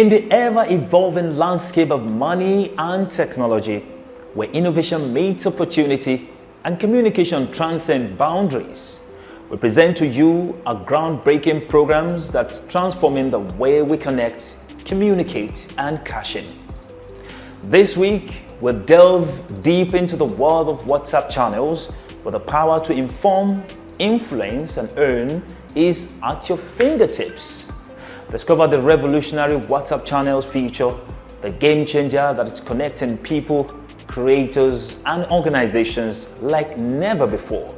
In the ever-evolving landscape of money and technology, where innovation meets opportunity and communication transcend boundaries, we present to you a groundbreaking programs that's transforming the way we connect, communicate, and cash in. This week, we'll delve deep into the world of WhatsApp channels, where the power to inform, influence, and earn is at your fingertips. Discover the revolutionary WhatsApp channels feature, the game changer that is connecting people, creators, and organizations like never before.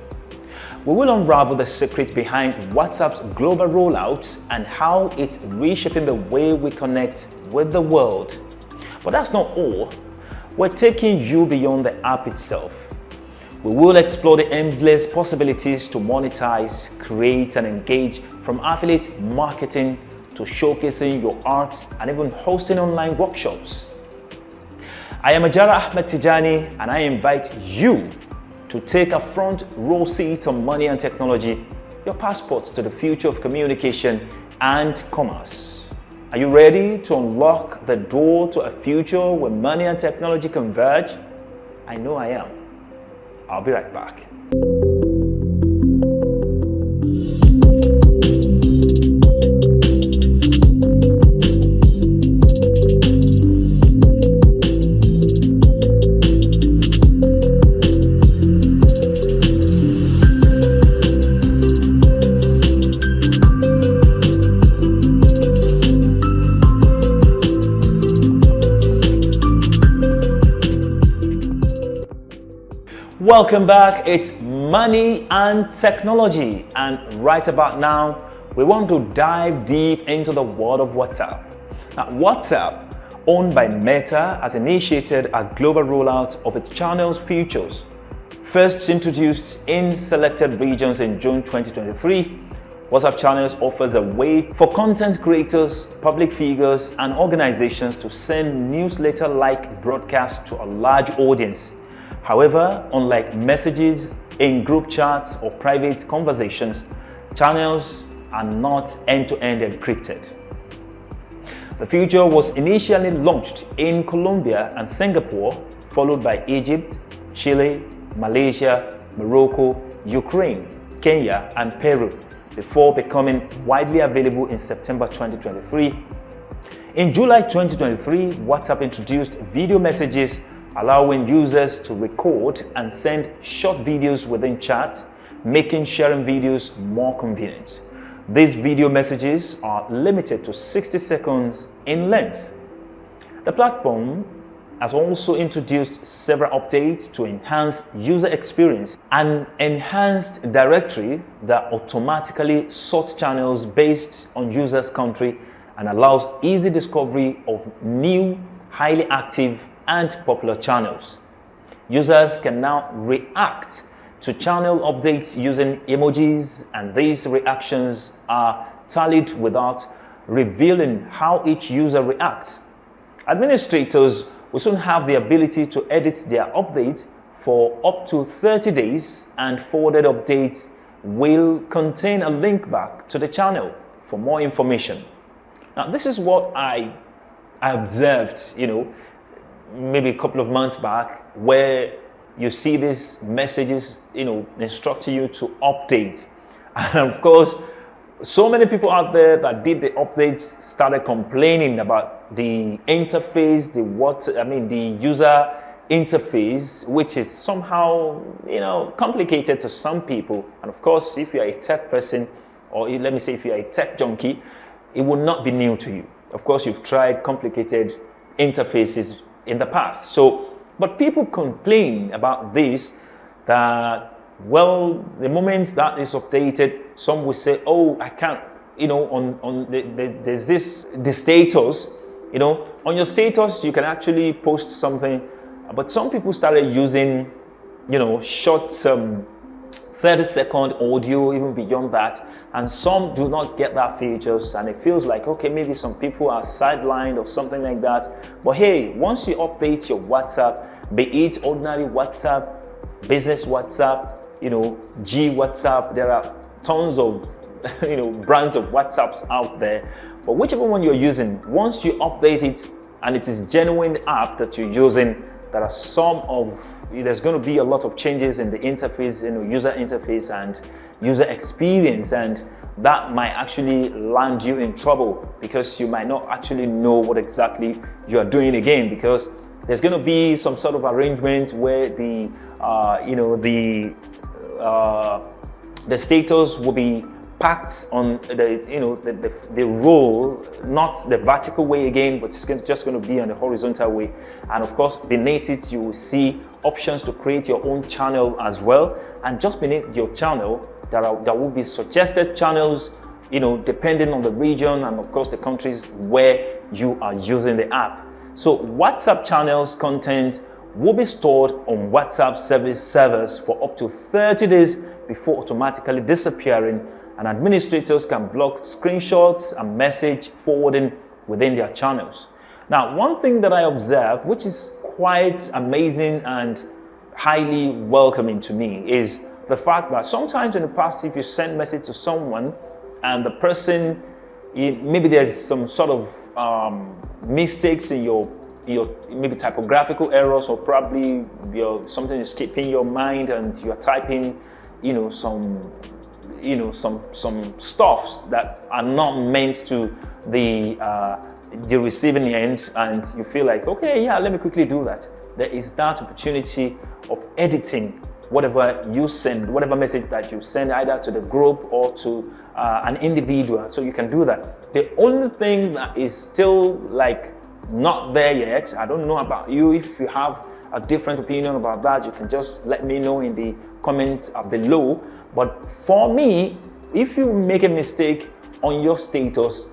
We will unravel the secret behind WhatsApp's global rollouts and how it's reshaping the way we connect with the world. But that's not all. We're taking you beyond the app itself. We will explore the endless possibilities to monetize, create, and engage, from affiliate marketing to showcasing your art and even hosting online workshops. I am Ajara Ahmed Tijani, and I invite you to take a front row seat on money and technology, your passports to the future of communication and commerce. Are you ready to unlock the door to a future where money and technology converge? I know I am. I'll be right back. Welcome back. It's money and technology, and right about now we want to dive deep into the world of WhatsApp. Now, WhatsApp, owned by Meta, has initiated a global rollout of its channels features. First introduced in selected regions in June 2023, WhatsApp channels offers a way for content creators, public figures, and organizations to send newsletter-like broadcasts to a large audience. However, unlike messages in group chats or private conversations, channels are not end-to-end encrypted. The feature was initially launched in Colombia and Singapore, followed by Egypt, Chile, Malaysia, Morocco, Ukraine, Kenya, and Peru, before becoming widely available in September 2023. In July 2023, WhatsApp introduced video messages, allowing users to record and send short videos within chats, making sharing videos more convenient. These video messages are limited to 60 seconds in length. The platform has also introduced several updates to enhance user experience. An enhanced directory that automatically sorts channels based on users' country and allows easy discovery of new, highly active and popular channels. Users can now react to channel updates using emojis, and these reactions are tallied without revealing how each user reacts. Administrators will soon have the ability to edit their update for up to 30 days, and forwarded updates will contain a link back to the channel for more information. Now, this is what I observed, maybe a couple of months back, where you see these messages, instructing you to update. And of course, so many people out there that did the updates started complaining about the interface, the user interface, which is somehow, complicated to some people. And of course, if you're a tech person, or let me say if you're a tech junkie, it will not be new to you. Of course, you've tried complicated interfaces in the past. But people complain about this, that, well, the moment that is updated, some will say, oh, I can't, there's the status, on your status, you can actually post something. But some people started using, short 30-second audio, even beyond that, and some do not get that features, and it feels like, okay, maybe some people are sidelined or something like that. But hey, once you update your WhatsApp, be it ordinary WhatsApp, business WhatsApp, G WhatsApp, there are tons of brands of WhatsApps out there. But whichever one you're using, once you update it and it is genuine app that you're using, there's going to be a lot of changes in the interface, user interface and user experience, and that might actually land you in trouble because you might not actually know what exactly you are doing again, because there's going to be some sort of arrangement where the status will be packed on the roll, not the vertical way again, but it's just going to be on the horizontal way. And of course, beneath it, you will see options to create your own channel as well. And just beneath your channel, there will be suggested channels, depending on the region and of course the countries where you are using the app. So WhatsApp channels content will be stored on WhatsApp service servers for up to 30 days before automatically disappearing, and administrators can block screenshots and message forwarding within their channels. Now, one thing that I observe, which is quite amazing and highly welcoming to me, is the fact that sometimes in the past, if you send message to someone and the person, maybe there's some sort of mistakes in your maybe typographical errors, or probably something is skipping your mind and you're typing some stuff that are not meant to the receiving end, and you feel like, okay, yeah, let me quickly do that. There is that opportunity of editing whatever you send, whatever message that you send, either to the group or to an individual. So you can do that. The only thing that is still not there yet, I don't know about you. If you have a different opinion about that, you can just let me know in the comments below. But for me, if you make a mistake on your status,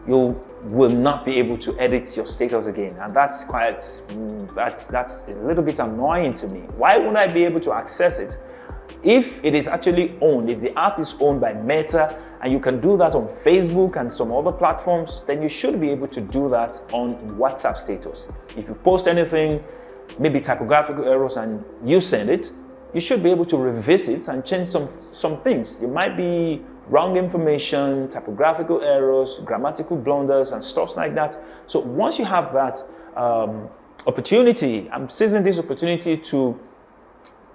you will not be able to edit your status again, and that's a little bit annoying to me. Why wouldn't I be able to access it if it is actually owned? If the app is owned by Meta and you can do that on Facebook and some other platforms, then you should be able to do that on WhatsApp status. If you post anything, maybe typographical errors, and you send it, you should be able to revisit and change some things. It might be wrong information, typographical errors, grammatical blunders, and stuff like that. So once you have that opportunity, I'm seizing this opportunity to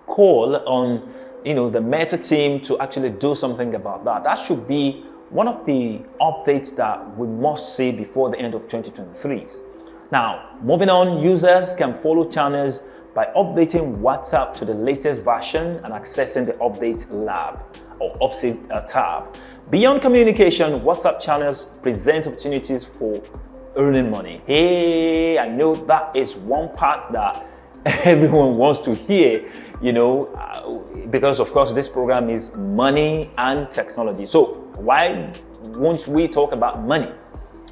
call on the Meta team to actually do something about that. That should be one of the updates that we must see before the end of 2023. Now, moving on, users can follow channels by updating WhatsApp to the latest version and accessing the update lab or update tab. Beyond communication, WhatsApp channels present opportunities for earning money. Hey, I know that is one part that everyone wants to hear, because of course this program is money and technology. So why won't we talk about money?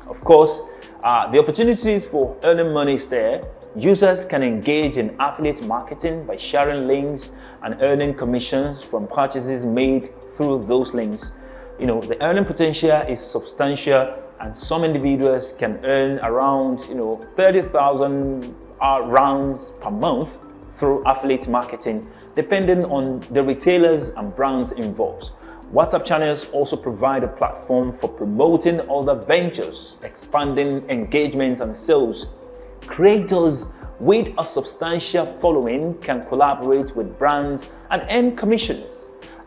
Of course, the opportunities for earning money is there. Users can engage in affiliate marketing by sharing links and earning commissions from purchases made through those links. The earning potential is substantial, and some individuals can earn around 30,000 rounds per month through affiliate marketing, depending on the retailers and brands involved. WhatsApp channels also provide a platform for promoting other ventures, expanding engagement and sales. Creators with a substantial following can collaborate with brands and earn commissions.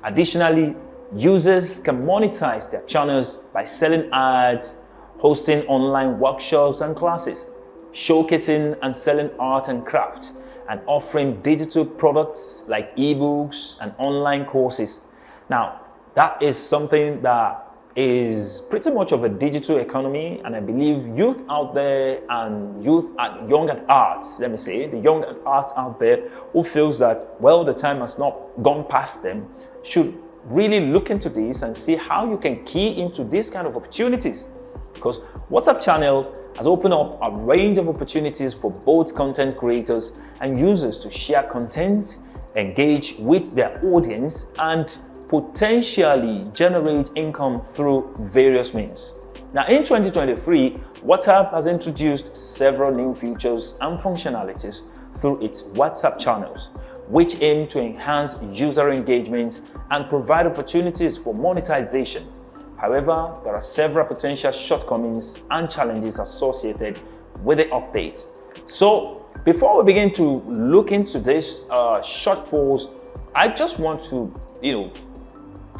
Additionally, users can monetize their channels by selling ads, hosting online workshops and classes, showcasing and selling art and craft, and offering digital products like ebooks and online courses. Now, that is something that is pretty much of a digital economy, and I believe youth out there and young at arts, let me say, the young at arts out there who feels that, well, the time has not gone past them, should really look into this and see how you can key into these kind of opportunities. Because WhatsApp channel has opened up a range of opportunities for both content creators and users to share content, engage with their audience, and potentially generate income through various means. Now, in 2023, WhatsApp has introduced several new features and functionalities through its WhatsApp channels, which aim to enhance user engagement and provide opportunities for monetization. However, there are several potential shortcomings and challenges associated with the update. So before we begin to look into this shortfalls, I just want to,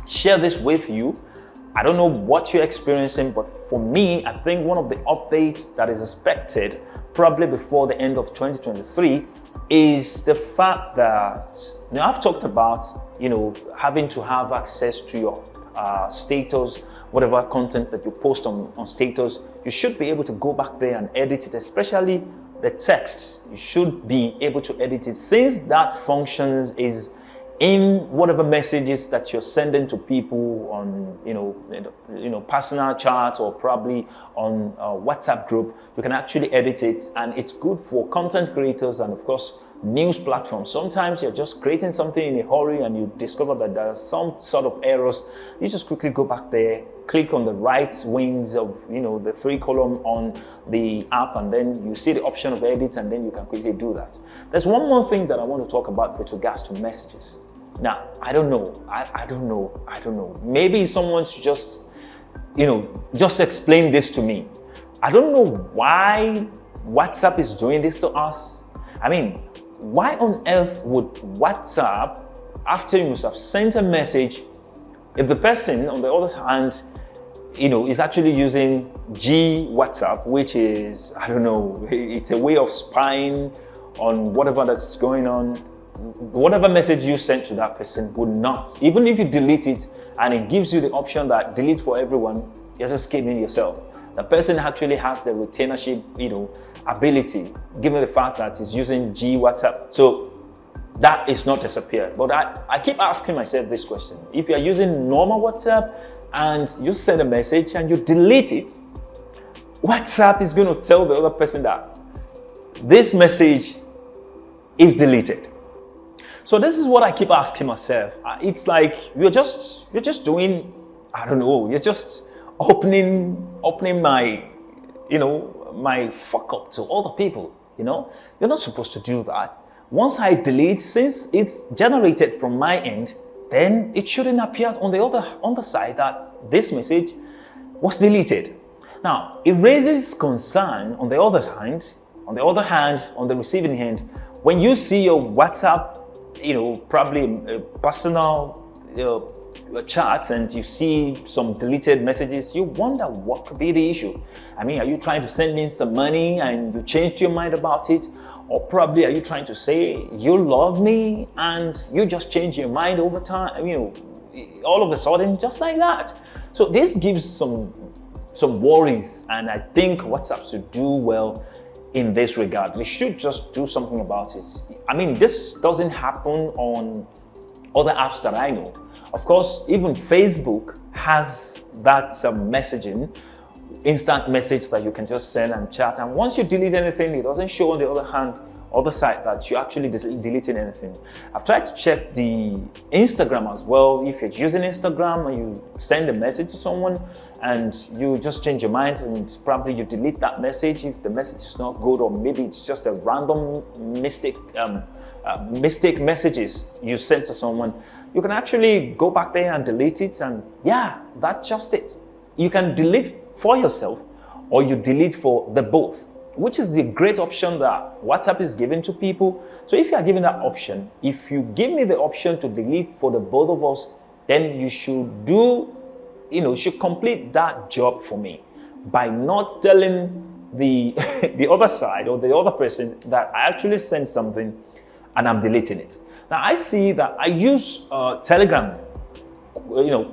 share this with you. I don't know what you're experiencing, but for me, I think one of the updates that is expected probably before the end of 2023 is the fact that, I've talked about, having to have access to your status, whatever content that you post on status. You should be able to go back there and edit it, especially the texts. You should be able to edit it, since that functions is in whatever messages that you're sending to people on, personal chats, or probably on a WhatsApp group. You can actually edit it, and it's good for content creators and, of course, news platforms. Sometimes you're just creating something in a hurry and you discover that there are some sort of errors. You just quickly go back there, click on the right wings of, the 3 column on the app, and then you see the option of edit, and then you can quickly do that. There's one more thing that I want to talk about with regards to messages. Now, I don't know. Maybe someone should just explain this to me. I don't know why WhatsApp is doing this to us. I mean, why on earth would WhatsApp, after you must have sent a message, if the person on the other hand, is actually using WhatsApp, which is, it's a way of spying on whatever that's going on. Whatever message you sent to that person would not, even if you delete it and it gives you the option that delete for everyone, you're just kidding yourself. The person actually has the retainership, ability, given the fact that it's using WhatsApp. So that is not disappeared. But I keep asking myself this question. If you're using normal WhatsApp and you send a message and you delete it, WhatsApp is going to tell the other person that this message is deleted. So this is what I keep asking myself. It's like you're just doing, you're just opening my, my fuck up to other people, You're not supposed to do that. Once I delete, since it's generated from my end, then it shouldn't appear on the side that this message was deleted. Now, it raises concern on the other hand, on the receiving end, when you see your WhatsApp, probably a personal chat, and you see some deleted messages, you wonder what could be the issue. I mean, are you trying to send me some money and you changed your mind about it? Or probably are you trying to say you love me and you just change your mind over time, all of a sudden, just like that. So this gives some worries, and I think WhatsApp should do well in this regard. They should just do something about it. I mean, this doesn't happen on other apps that I know. Of course, even Facebook has that messaging, instant message that you can just send and chat. And once you delete anything, it doesn't show on the other side that you actually deleted anything. I've tried to check the Instagram as well. If you're using Instagram and you send a message to someone and you just change your mind and probably you delete that message if the message is not good, or maybe it's just a random mistake messages you sent to someone, you can actually go back there and delete it, and that's just it. You can delete for yourself or you delete for the both, which is the great option that WhatsApp is giving to people. So if you are given that option, if you give me the option to delete for the both of us, then you should you should complete that job for me by not telling the the other side or the other person that I actually sent something and I'm deleting it. Now I see that I use Telegram,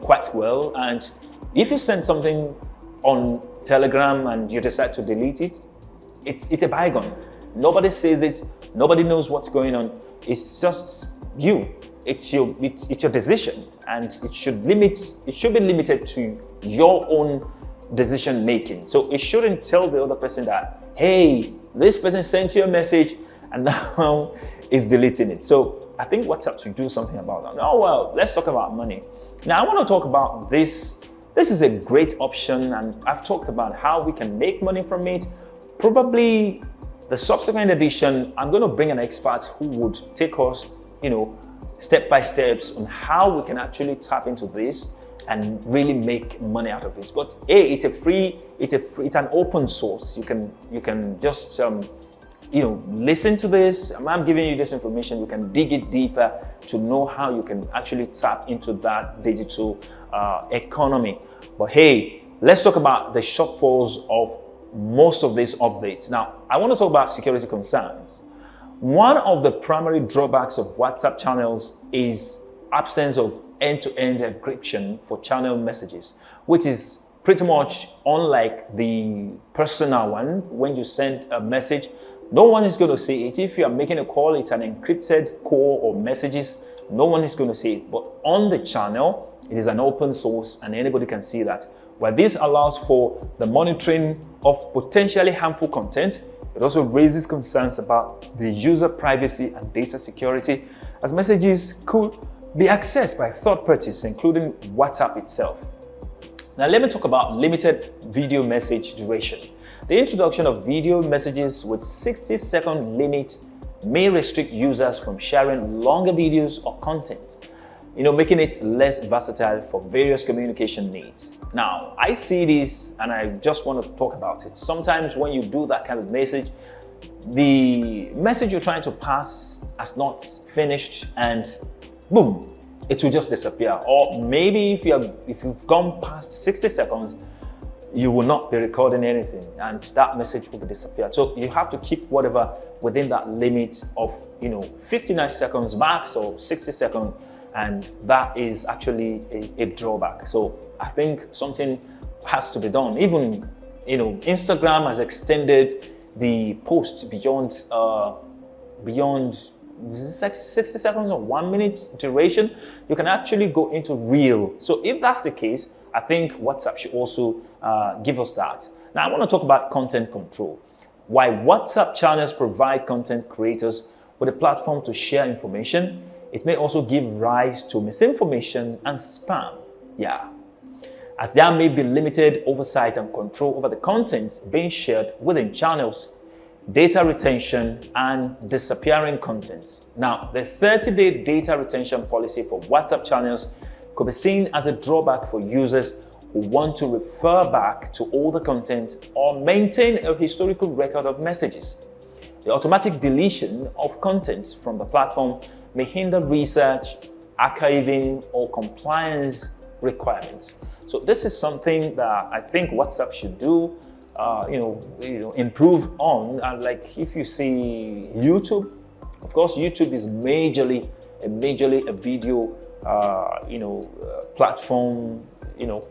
quite well, and if you send something on Telegram and you decide to delete it, it's a bygone. Nobody says it. Nobody knows what's going on. It's just you. It's your decision, and it should be limited to your own decision making. So it shouldn't tell the other person that, hey, this person sent you a message and now is deleting it. So I think WhatsApp should do something about that. Oh well, let's talk about money. Now I want to talk about this. This is a great option, and I've talked about how we can make money from it. Probably the subsequent edition, I'm going to bring an expert who would take us, step by steps on how we can actually tap into this and really make money out of it. But hey, it's an open source. You can just listen to this. I'm giving you this information. You can dig it deeper to know how you can actually tap into that digital economy. But hey, let's talk about the shortfalls of most of these updates. Now, I want to talk about security concerns. One of the primary drawbacks of WhatsApp channels is absence of end-to-end encryption for channel messages, which is pretty much unlike the personal one. When you send a message, no one is going to see it. If you are making a call, it's an encrypted call or messages, no one is going to see it. But on the channel, it is an open source and anybody can see that. While this allows for the monitoring of potentially harmful content, it also raises concerns about the user privacy and data security, as messages could be accessed by third parties, including WhatsApp itself. Now, let me talk about limited video message duration. The introduction of video messages with 60-second limit may restrict users from sharing longer videos or content, making it less versatile for various communication needs. Now, I see this and I just want to talk about it. Sometimes when you do that kind of message, the message you're trying to pass has not finished and boom, it will just disappear. Or maybe if you've gone past 60 seconds, you will not be recording anything and that message will disappear. So you have to keep whatever within that limit of 59 seconds max or 60 seconds, and that is actually a drawback. So I think something has to be done. Even Instagram has extended the post beyond 60 seconds or 1 minute duration. You can actually go into reel. So if that's the case, I think WhatsApp should also give us that. Now, I want to talk about content control. Why WhatsApp channels provide content creators with a platform to share information, it may also give rise to misinformation and spam. Yeah. As there may be limited oversight and control over the contents being shared within channels, data retention, and disappearing contents. Now, the 30-day data retention policy for WhatsApp channels could be seen as a drawback for users who want to refer back to older content or maintain a historical record of messages. The automatic deletion of contents from the platform may hinder research, archiving, or compliance requirements. So this is something that I think WhatsApp should do, improve on. And like if you see YouTube, of course, YouTube is majorly a video, platform,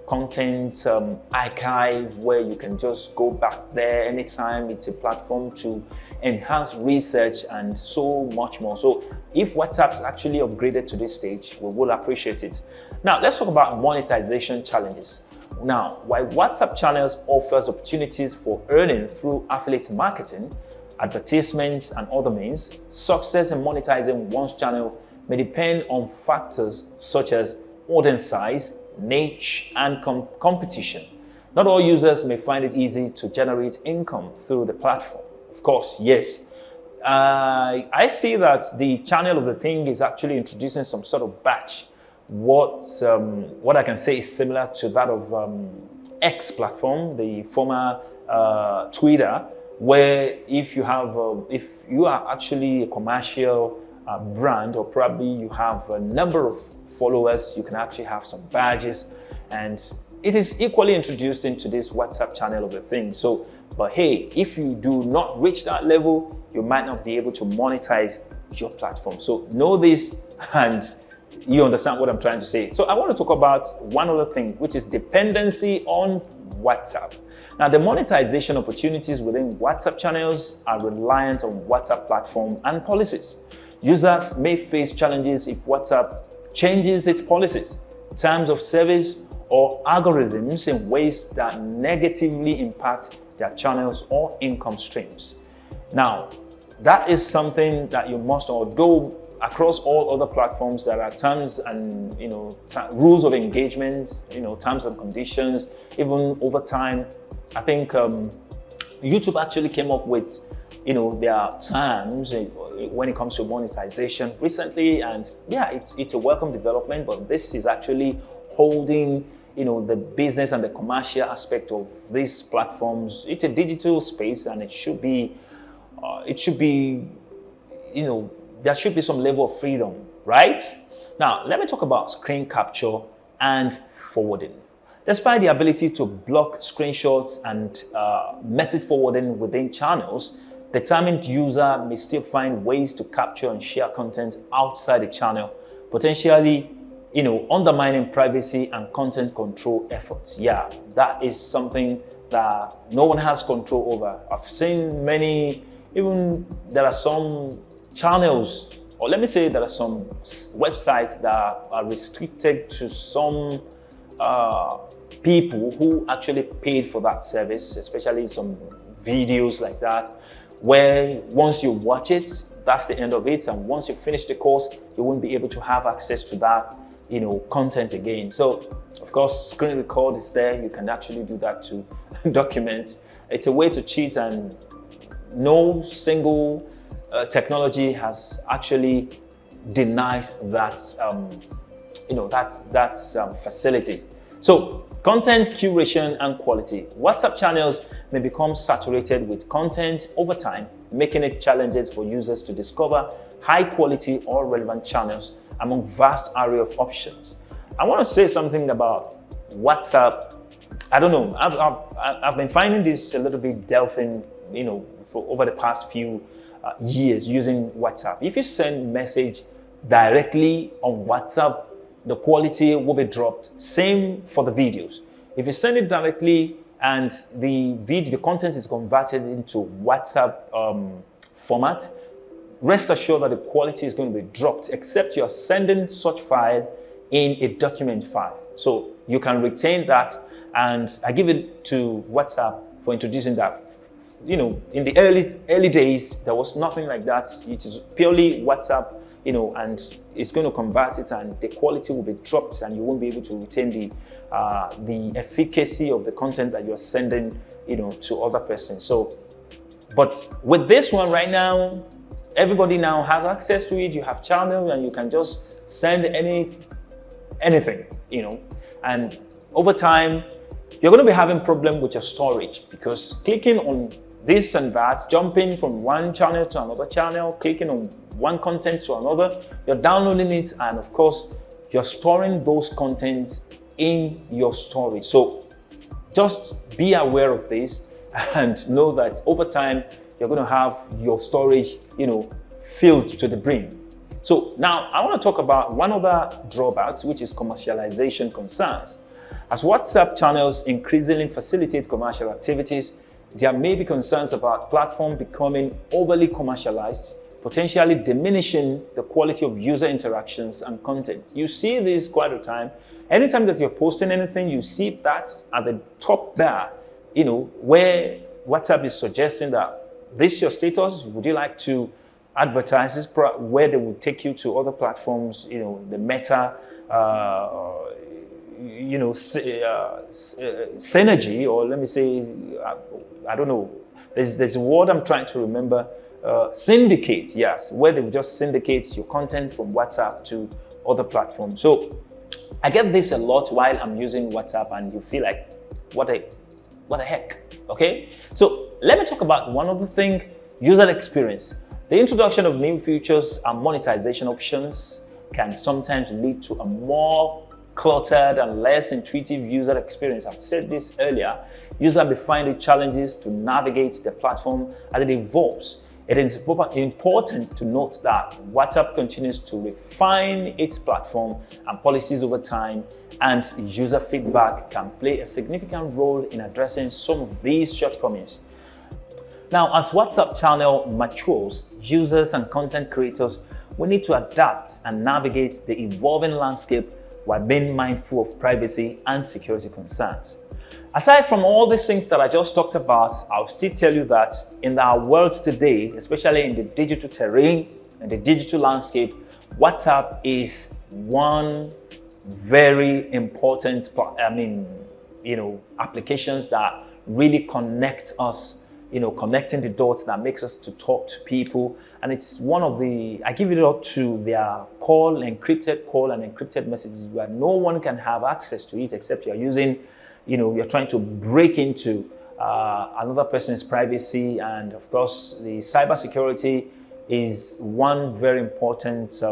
content archive where you can just go back there anytime. It's a platform to enhance research and so much more. So if WhatsApp's actually upgraded to this stage, we will appreciate it. Now, let's talk about monetization challenges. Now, while WhatsApp channels offers opportunities for earning through affiliate marketing, advertisements, and other means, success in monetizing one's channel may depend on factors such as audience size, niche, and competition. Not all users may find it easy to generate income through the platform. Of course, yes. I see that the channel of the thing is actually introducing some sort of batch. What I can say is similar to that of X platform, the former Twitter, where if you are actually a commercial brand, or probably you have a number of followers, you can actually have some badges, and it is equally introduced into this WhatsApp channel of the thing. So, but hey, if you do not reach that level, you might not be able to monetize your platform. So know this and you understand what I'm trying to say. So I want to talk about one other thing, which is dependency on WhatsApp. Now, the monetization opportunities within WhatsApp channels are reliant on WhatsApp platform and policies. Users may face challenges if WhatsApp changes its policies, terms of service, or algorithms in ways that negatively impact their channels or income streams. Now, that is something that you must know. Go across all other platforms. There are terms and rules of engagement, terms and conditions. Even over time, I think YouTube actually came up with their terms when it comes to monetization recently, and yeah, it's a welcome development, but this is actually holding, the business and the commercial aspect of these platforms. It's a digital space, and it should be, there should be some level of freedom, right? Now, let me talk about screen capture and forwarding. Despite the ability to block screenshots and message forwarding within channels, determined user may still find ways to capture and share content outside the channel, potentially, undermining privacy and content control efforts. Yeah, that is something that no one has control over. I've seen many, even there are some channels, or let me say there are some websites that are restricted to some people who actually paid for that service, especially some videos like that, where once you watch it, that's the end of it. And once you finish the course, you won't be able to have access to that, content again. So, of course, screen record is there. You can actually do that to document. It's a way to cheat, and no single technology has actually denied that, facility. So, content curation and quality. WhatsApp channels may become saturated with content over time, making it challenges for users to discover high quality or relevant channels among vast array of options. I want to say something about WhatsApp. I don't know. I've been finding this a little bit delving, for over the past few years using WhatsApp. If you send message directly on WhatsApp, the quality will be dropped. Same for the videos. If you send it directly and the content is converted into WhatsApp format, rest assured that the quality is going to be dropped, except you're sending such file in a document file. So you can retain that, and I give it to WhatsApp for introducing that. In the early days, there was nothing like that. It is purely WhatsApp, and it's going to convert it, and the quality will be dropped, and you won't be able to retain the efficacy of the content that you're sending, to other persons. So, but with this one right now, everybody now has access to it. You have channels, and you can just send anything, and over time, you're going to be having problem with your storage, because clicking on this and that, jumping from one channel to another channel, clicking on one content to another, you're downloading it, and of course, you're storing those contents in your storage. So just be aware of this and know that over time, you're going to have your storage, filled to the brim. So now I want to talk about one other drawbacks, which is commercialization concerns. As WhatsApp channels increasingly facilitate commercial activities, there may be concerns about platform becoming overly commercialized, potentially diminishing the quality of user interactions and content. You see this quite a time. Anytime that you're posting anything, you see that at the top there, where WhatsApp is suggesting that this is your status. Would you like to advertise this? Where they will take you to other platforms, the Meta, synergy, or let me say, I don't know. There's a word I'm trying to remember. Syndicate, yes, where they will just syndicate your content from WhatsApp to other platforms. So I get this a lot while I'm using WhatsApp, and you feel like, what the heck? Okay. So let me talk about one other thing: user experience. The introduction of new features and monetization options can sometimes lead to a more cluttered and less intuitive user experience. I've said this earlier. Users may find it challenges to navigate the platform as it evolves. It is important to note that WhatsApp continues to refine its platform and policies over time, and user feedback can play a significant role in addressing some of these shortcomings. Now, as WhatsApp channel matures, users and content creators will need to adapt and navigate the evolving landscape while being mindful of privacy and security concerns. Aside from all these things that I just talked about, I'll still tell you that in our world today, especially in the digital terrain and the digital landscape, WhatsApp is one very important applications that really connect us connecting the dots that makes us to talk to people. And it's one of I give it up to their encrypted call and encrypted messages where no one can have access to it except you're using, you're trying to break into another person's privacy. And of course, the cybersecurity is one very important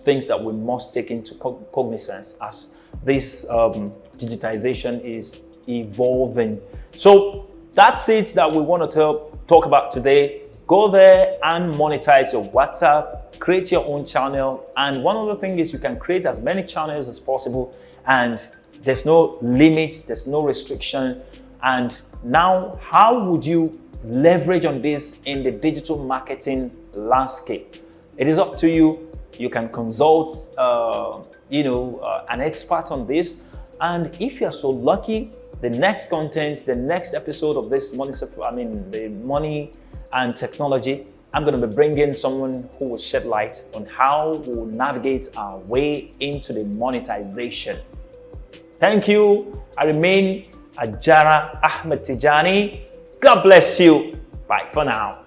things that we must take into cognizance as this digitization is evolving. So that's it that we want to talk about today. Go there and monetize your WhatsApp, create your own channel. And one other thing is you can create as many channels as possible, and there's no limits, there's no restriction. And now, how would you leverage on this in the digital marketing landscape? It is up to you. You can consult, an expert on this. And if you're so lucky, the next content, the next episode of this the money and technology, I'm going to be bringing someone who will shed light on how we will navigate our way into the monetization. Thank you. I remain Ajara Ahmed Tijani. God bless you. Bye for now.